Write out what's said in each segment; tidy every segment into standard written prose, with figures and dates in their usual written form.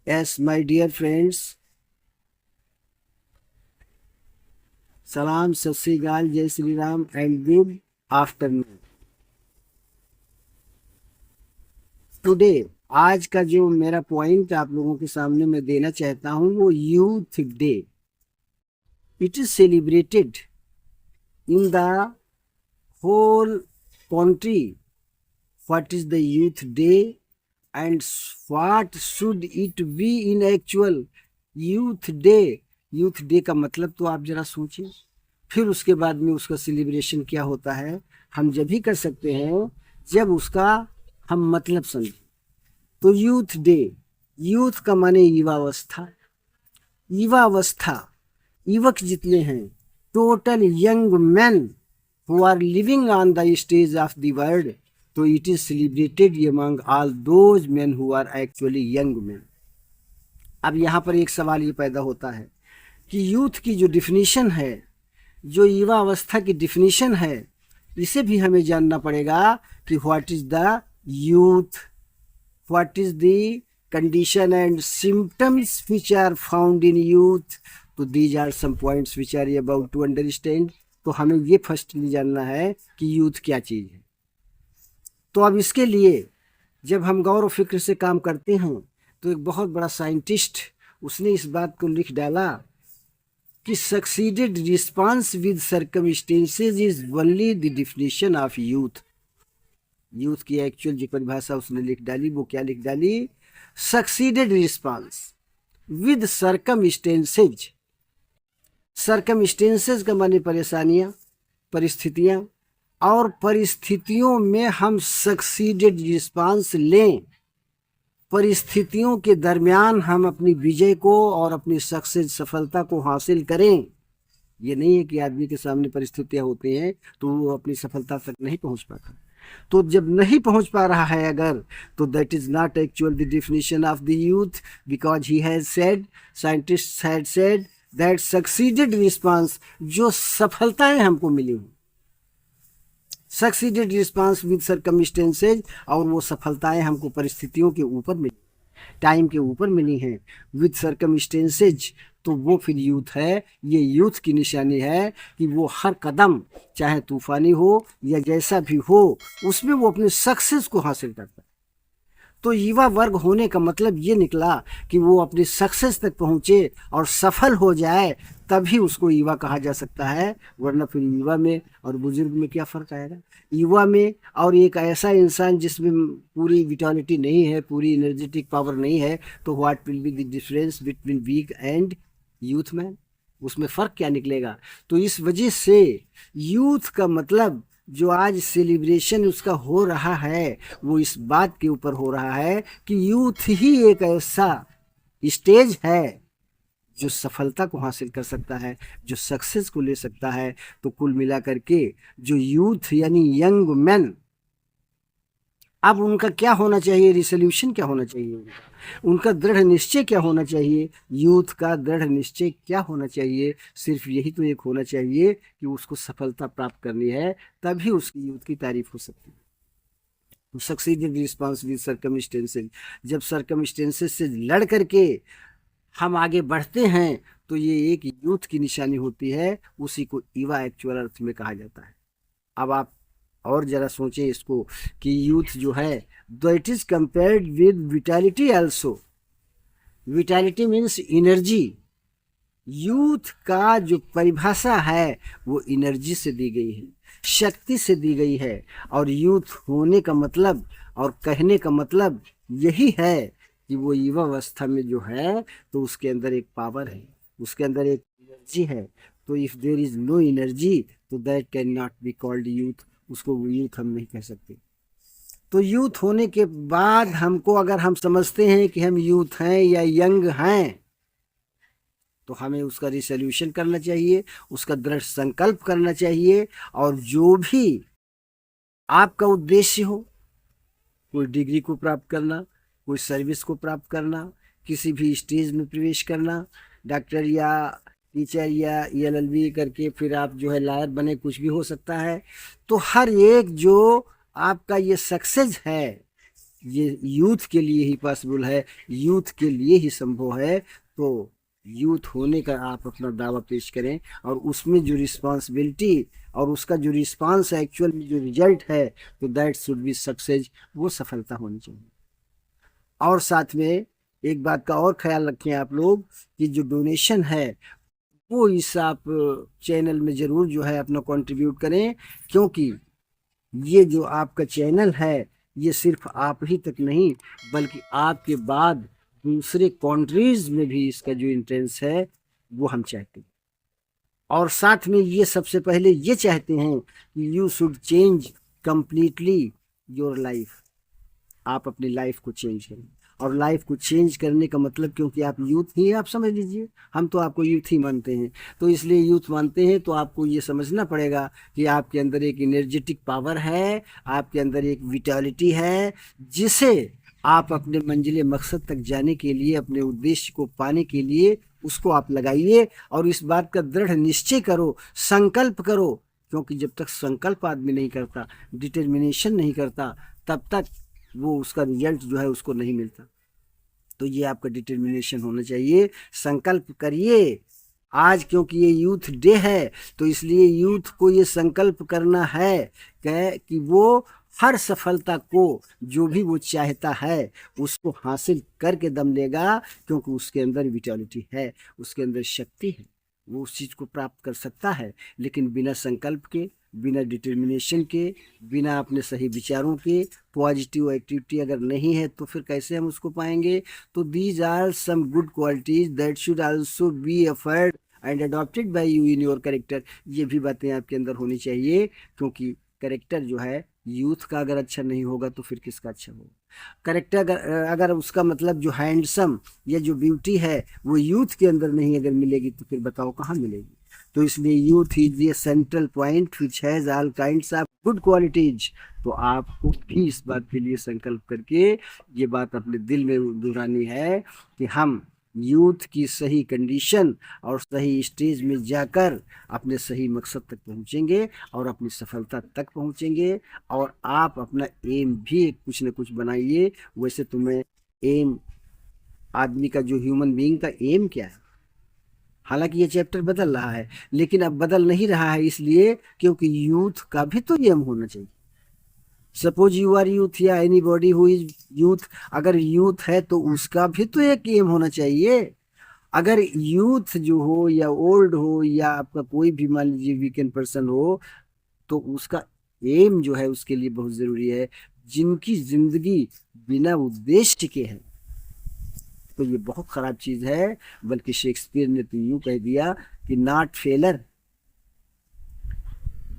Yes, my dear friends, सलाम, सत श्री अकाल, जय Shri Ram and good afternoon. Today आज का जो मेरा पॉइंट आप लोगों के सामने मैं देना चाहता हूँ वो youth day. It is celebrated in the whole country. What is the youth day and what should it be in actual youth day. Youth day का मतलब तो आप जरा सोचिए, फिर उसके बाद में उसका सेलिब्रेशन क्या होता है हम जब भी कर सकते हैं जब उसका हम मतलब समझें। तो यूथ डे, यूथ का माने युवावस्था। युवावस्था, युवक जितने हैं, total young man who are living on the stage of the world, तो it is celebrated among all those man who are actually young man. अब यहाँ पर एक सवाल ये पैदा होता है कि यूथ की जो डिफिनीशन है, जो युवा अवस्था की डिफिनीशन है, इसे भी हमें जानना पड़ेगा कि what is the youth, what is the condition and symptoms which are found in youth. तो these are some points which are about to understand. तो हमें ये फर्स्टली जानना है कि यूथ क्या चीज़ है। तो अब इसके लिए जब हम गौर व फिक्र से काम करते हैं तो एक बहुत बड़ा साइंटिस्ट उसने इस बात को लिख डाला कि succeeded response with circumstances is only the definition of youth. Youth की एक्चुअल जो परिभाषा उसने लिख डाली वो क्या लिख डाली? Succeeded response with circumstances. Circumstances का माने परेशानियां, परिस्थितियां, और परिस्थितियों में हम सक्सीडेड रिस्पांस लें। परिस्थितियों के दरमियान हम अपनी विजय को और अपनी सक्सेस, सफलता को हासिल करें। ये नहीं है कि आदमी के सामने परिस्थितियां होती हैं तो वो अपनी सफलता तक नहीं पहुंच पाता। तो जब नहीं पहुंच पा रहा है अगर, तो that is not actual the definition of the youth, because he has said, scientist had said that succeeded response, जो सफलताएं हमको मिली हुई, सक्सीडेड रिस्पांस विद सर्कमस्टेंसेज, और वो सफलताएं हमको परिस्थितियों के ऊपर मिली, टाइम के ऊपर मिली हैं, विद सर्कमस्टेंसेज, तो वो फिर यूथ है। ये यूथ की निशानी है कि वो हर कदम चाहे तूफानी हो या जैसा भी हो उसमें वो अपने सक्सेस को हासिल करता है। तो युवा वर्ग होने का मतलब ये निकला कि वो अपनी सक्सेस तक पहुँचे और सफल हो जाए, तभी उसको युवा कहा जा सकता है। वरना फिर युवा में और बुजुर्ग में क्या फ़र्क आएगा? युवा में और एक ऐसा इंसान जिसमें पूरी विटालिटी नहीं है, पूरी एनर्जेटिक पावर नहीं है, तो what will be the difference between weak and youth man? उसमें फ़र्क क्या निकलेगा? तो इस वजह से यूथ का मतलब जो आज सेलिब्रेशन उसका हो रहा है वो इस बात के ऊपर हो रहा है कि यूथ ही एक ऐसा स्टेज है जो सफलता को हासिल कर सकता है, जो सक्सेस को ले सकता है। तो कुल मिलाकर के जो यूथ यानी यंग मैन, अब उनका क्या होना चाहिए, रिसोल्यूशन क्या होना चाहिए, उनका दृढ़ निश्चय क्या होना चाहिए? यूथ का दृढ़ निश्चय क्या होना चाहिए? सिर्फ यही तो एक होना चाहिए कि उसको सफलता प्राप्त करनी है, तभी उसकी यूथ की तारीफ हो सकती है। सक्सीडेड रिस्पांस विद सर्कमस्टेंसेज, जब सर्कमस्टेंसेज से लड़ करके हम आगे बढ़ते हैं तो ये एक यूथ की निशानी होती है, उसी को युवा एक्चुअल अर्थ में कहा जाता है। अब आप और जरा सोचें इसको कि यूथ जो है that is compared with vitality also. Vitality means energy. Youth का जो परिभाषा है वो एनर्जी से दी गई है, शक्ति से दी गई है। और यूथ होने का मतलब और कहने का मतलब यही है कि वो युवा अवस्था में जो है तो उसके अंदर एक पावर है, उसके अंदर एक एनर्जी है। तो if there is no energy तो that can not be called youth, उसको यूथ हम नहीं कह सकते। तो यूथ होने के बाद हमको, अगर हम समझते हैं कि हम यूथ हैं या यंग हैं, तो हमें उसका रिसोल्यूशन करना चाहिए, उसका दृढ़ संकल्प करना चाहिए। और जो भी आपका उद्देश्य हो, कोई डिग्री को प्राप्त करना, कोई सर्विस को प्राप्त करना, किसी भी स्टेज में प्रवेश करना, डॉक्टर या टीचर या एलएलबी करके फिर आप जो है लॉयर बने, कुछ भी हो सकता है। तो हर एक जो आपका ये सक्सेस है, ये यूथ के लिए ही पॉसिबल है, यूथ के लिए ही संभव है। तो यूथ होने का आप अपना दावा पेश करें, और उसमें जो रिस्पॉन्सिबिलिटी और उसका जो रिस्पांस है, एक्चुअल में जो रिजल्ट है, तो दैट शुड बी सक्सेस, वो सफलता होनी चाहिए। और साथ में एक बात का और ख्याल रखें आप लोग, कि जो डोनेशन है वो इस आप चैनल में जरूर जो है अपना कंट्रीब्यूट करें, क्योंकि ये जो आपका चैनल है, ये सिर्फ आप ही तक नहीं, बल्कि आपके बाद दूसरे कंट्रीज में भी इसका जो इंट्रेंस है वो हम चाहते हैं। और साथ में ये सबसे पहले ये चाहते हैं कि you should change completely your life. आप अपनी लाइफ को चेंज करें, और लाइफ को चेंज करने का मतलब, क्योंकि आप यूथ ही हैं, आप समझ लीजिए, हम तो आपको यूथ ही मानते हैं, तो इसलिए यूथ मानते हैं तो आपको ये समझना पड़ेगा कि आपके अंदर एक एनर्जेटिक पावर है, आपके अंदर एक विटालिटी है, जिसे आप अपने मंजिले मकसद तक जाने के लिए, अपने उद्देश्य को पाने के लिए उसको आप लगाइए, और इस बात का दृढ़ निश्चय करो, संकल्प करो, क्योंकि जब तक संकल्प आदमी नहीं करता, डिटर्मिनेशन नहीं करता, तब तक वो उसका रिजल्ट जो है उसको नहीं मिलता। तो ये आपका डिटर्मिनेशन होना चाहिए, संकल्प करिए आज, क्योंकि ये यूथ डे है, तो इसलिए यूथ को ये संकल्प करना है कि वो हर सफलता को, जो भी वो चाहता है, उसको हासिल करके दम लेगा, क्योंकि उसके अंदर विटालिटी है, उसके अंदर शक्ति है, वो उस चीज़ को प्राप्त कर सकता है। लेकिन बिना संकल्प के, बिना डिटर्मिनेशन के, बिना अपने सही विचारों के, पॉजिटिव एक्टिविटी अगर नहीं है, तो फिर कैसे हम उसको पाएंगे। तो these are some good qualities that should also be afforded and adopted by you in your character. ये भी बातें आपके अंदर होनी चाहिए, क्योंकि करेक्टर जो है यूथ का अगर अच्छा नहीं होगा तो फिर किसका अच्छा होगा। करेक्टर अगर उसका मतलब जो हैंडसम या जो ब्यूटी है वो यूथ के अंदर नहीं अगर मिलेगी, तो फिर बताओ कहाँ मिलेगी। तो इसलिए youth is a central point which has all kinds of good qualities. तो आपको भी इस बात के लिए संकल्प करके ये बात अपने दिल में दोहरानी है कि हम यूथ की सही कंडीशन और सही स्टेज में जाकर अपने सही मकसद तक पहुंचेंगे, और अपनी सफलता तक पहुंचेंगे। और आप अपना एम भी कुछ न कुछ बनाइए। वैसे तो मैं एम, आदमी का जो ह्यूमन बीइंग का एम क्या है, हालांकि ये चैप्टर बदल रहा है, लेकिन अब बदल नहीं रहा है इसलिए क्योंकि यूथ का भी तो एम होना चाहिए। सपोज यू आर यूथ, या any body who is youth, अगर यूथ है तो उसका भी तो एक एम होना चाहिए। अगर यूथ जो हो या ओल्ड हो या आपका कोई भी मान लीजिए वीकेंड पर्सन हो, तो उसका एम जो है उसके लिए बहुत जरूरी है। जिनकी जिंदगी बिना उद्देश्य के है, तो ये बहुत खराब चीज है। बल्कि शेक्सपियर ने तो यूं कह दिया कि not failure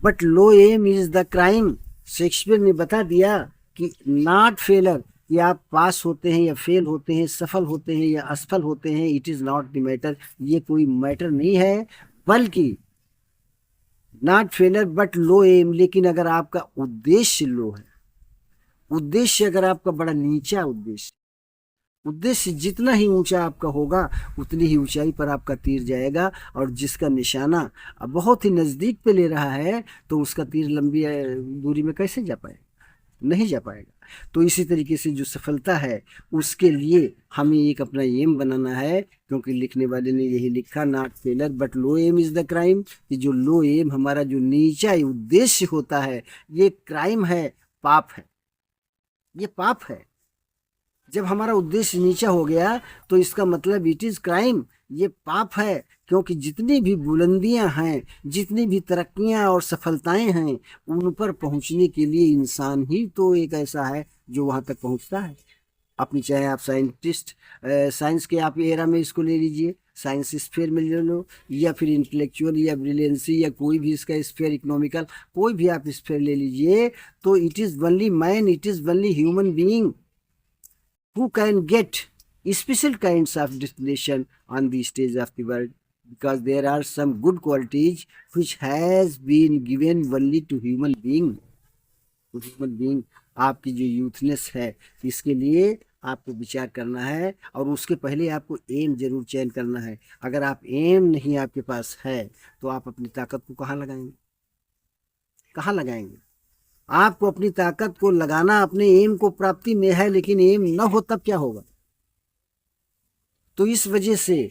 but low aim is the crime. Shakespeare ने बता दिया कि नॉट फेलर, कि आप पास होते हैं या फेल होते हैं, सफल होते हैं या असफल होते हैं, it is not the matter, ये कोई मैटर नहीं है। बल्कि not failure but low aim, लेकिन अगर आपका उद्देश्य लो है, उद्देश्य अगर आपका बड़ा नीचा उद्देश्य, उद्देश्य जितना ही ऊंचा आपका होगा उतनी ही ऊंचाई पर आपका तीर जाएगा। और जिसका निशाना अब बहुत ही नजदीक पे ले रहा है, तो उसका तीर लंबी दूरी में कैसे जा पाएगा, नहीं जा पाएगा। तो इसी तरीके से जो सफलता है उसके लिए हमें एक अपना एम बनाना है, क्योंकि लिखने वाले ने यही लिखा, not failure but low aim is the crime, कि जो लो एम, हमारा जो नीचा उद्देश्य होता है, ये क्राइम है, पाप है, ये पाप है। जब हमारा उद्देश्य नीचा हो गया तो इसका मतलब इट इज क्राइम, ये पाप है। क्योंकि जितनी भी बुलंदियां हैं, जितनी भी तरक्कियां और सफलताएं हैं, उन पर पहुंचने के लिए इंसान ही तो एक ऐसा है जो वहां तक पहुंचता है। अपनी चाहे आप साइंटिस्ट, साइंस के आप एरा में इसको ले लीजिए, साइंस स्फीयर में ले लो, या फिर इंटेलेक्चुअल या ब्रिलियंसी, या कोई भी इसका स्फीयर, इकोनॉमिकल, कोई भी आप स्फीयर ले लीजिए, तो it is only man, it is only human being who can get special kinds of destination on the stage of the world, because there are some good qualities which has been given only to human being। तो human being, आपकी जो यूथनेस है, इसके लिए आपको विचार करना है, और उसके पहले आपको एम जरूर चयन करना है। अगर आप एम नहीं आपके पास है, तो आप अपनी ताकत को कहाँ लगाएंगे, कहाँ लगाएंगे। आपको अपनी ताकत को लगाना अपने एम को प्राप्ति में है, लेकिन एम न हो तब क्या होगा। तो इस वजह से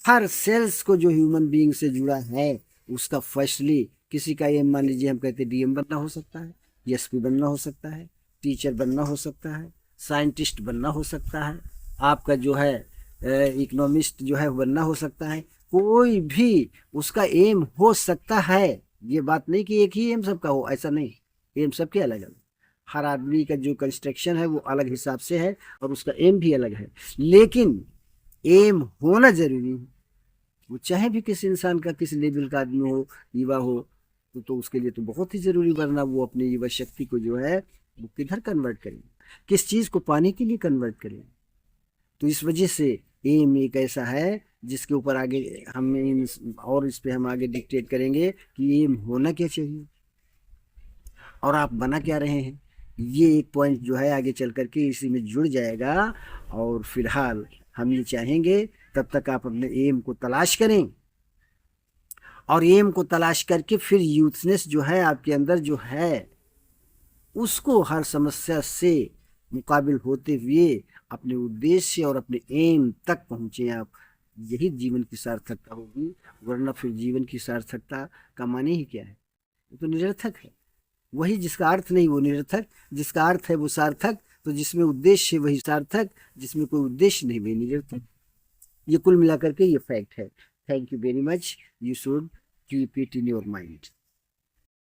हर सेल्स को जो ह्यूमन बीइंग से जुड़ा है उसका फर्स्टली किसी का एम, मान लीजिए हम कहते हैं डीएम बनना हो सकता है, एसपी बनना हो सकता है, टीचर बनना हो सकता है, साइंटिस्ट बनना हो सकता है, आपका जो है इकोनॉमिस्ट जो है बनना हो सकता है, कोई भी उसका एम हो सकता है। ये बात नहीं कि एक ही एम सबका हो, ऐसा नहीं, एम सबके अलग अलग, हर आदमी का जो कंस्ट्रक्शन है वो अलग हिसाब से है और उसका एम भी अलग है, लेकिन एम होना जरूरी है। वो चाहे भी किसी इंसान का किस लेवल का आदमी हो, युवा हो, तो उसके लिए तो बहुत ही जरूरी, वरना वो अपनी युवा शक्ति को जो है वो किधर कन्वर्ट करेंगे, किस चीज को पाने के लिए कन्वर्ट करेंगे। तो इस वजह से एम एक ऐसा है जिसके ऊपर आगे हम और इस पे हम आगे डिक्टेट करेंगे कि एम होना क्या चाहिए और आप बना क्या रहे हैं। ये एक पॉइंट जो है आगे चल करके इसी में जुड़ जाएगा। और फिलहाल हम ये चाहेंगे तब तक आप अपने एम को तलाश करें, और एम को तलाश करके फिर यूथनेस जो है आपके अंदर जो है उसको हर समस्या से मुकाबिल होते हुए अपने उद्देश्य और अपने एम तक पहुंचे आप। यही जीवन की सार्थकता होगी, वरना फिर जीवन की सार्थकता का माने ही क्या है, वो तो निरर्थक है। वही जिसका अर्थ नहीं वो निरर्थक, जिसका अर्थ है वो सार्थक, तो जिसमें उद्देश्य है वही सार्थक, जिसमें कोई उद्देश्य नहीं वही निरर्थक। ये कुल मिलाकर के ये फैक्ट है। Thank you very much, you should keep it in your mind.